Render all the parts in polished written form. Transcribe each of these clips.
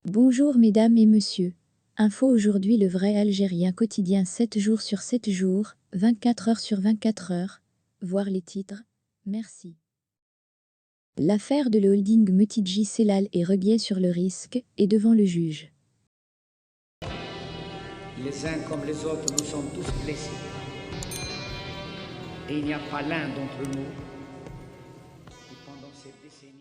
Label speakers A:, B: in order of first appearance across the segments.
A: Bonjour mesdames et messieurs. Info aujourd'hui le vrai algérien quotidien 7 jours sur 7 jours, 24 heures sur 24 heures. Voir les titres. Merci. L'affaire de le holding Metidji Celal et Reguier sur le risque est devant le juge.
B: Les uns comme les autres, nous sommes tous blessés. Et il n'y a pas l'un d'entre nous qui, pendant cette décennie...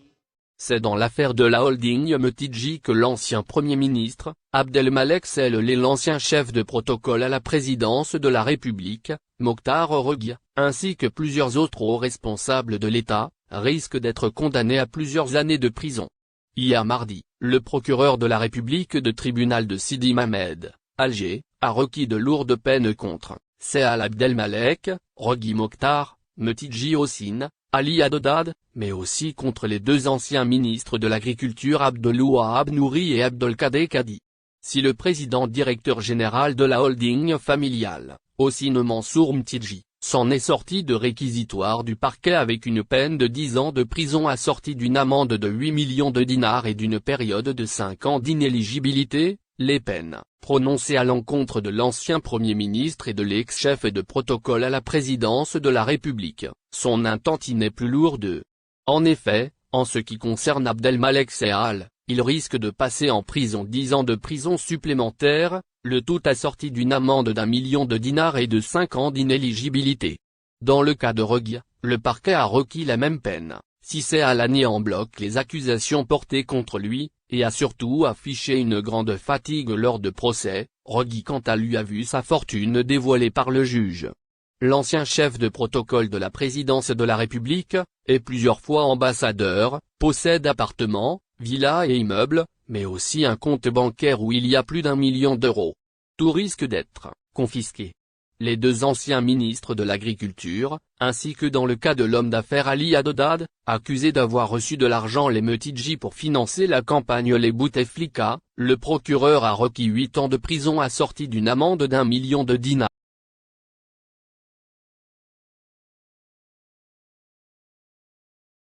C: C'est dans l'affaire de la holding Metidji que l'ancien Premier ministre, Abdelmalek Sellel et l'ancien chef de protocole à la présidence de la République, Mokhtar Reguier, ainsi que plusieurs autres hauts responsables de l'État, risquent d'être condamnés à plusieurs années de prison. Hier mardi, le procureur de la République de tribunal de Sidi Mamed, Alger, a requis de lourdes peines contre Celal Abdelmalek, Reguier Mokhtar, Metidji Hossein, Ali Haddad, mais aussi contre les deux anciens ministres de l'Agriculture Abdelouahab Nouri et Abdelkader Kadi. Si le président directeur général de la holding familiale, Hossein Mansour Metidji, s'en est sorti de réquisitoire du parquet avec une peine de 10 ans de prison assortie d'une amende de 8 millions de dinars et d'une période de 5 ans d'inéligibilité, les peines, prononcées à l'encontre de l'ancien Premier ministre et de l'ex-chef de protocole à la présidence de la République, sont un tantinet plus lourdes. En effet, en ce qui concerne Abdelmalek Sellel, il risque de passer en prison 10 ans de prison supplémentaires, le tout assorti d'une amende d'1 million de dinars et de 5 ans d'inéligibilité. Dans le cas de Reguier, le parquet a requis la même peine, si Sellel a nié en bloc les accusations portées contre lui, et a surtout affiché une grande fatigue lors de procès. Reguier quant à lui a vu sa fortune dévoilée par le juge. L'ancien chef de protocole de la présidence de la République, et plusieurs fois ambassadeur, possède appartements, villas et immeubles, mais aussi un compte bancaire où il y a plus d'1 million d'euros. Tout risque d'être confisqué. Les deux anciens ministres de l'Agriculture, ainsi que dans le cas de l'homme d'affaires Ali Haddad, accusé d'avoir reçu de l'argent les Metidji pour financer la campagne Les Bouteflika, le procureur a requis 8 ans de prison assortie d'une amende d'1 million de dinars.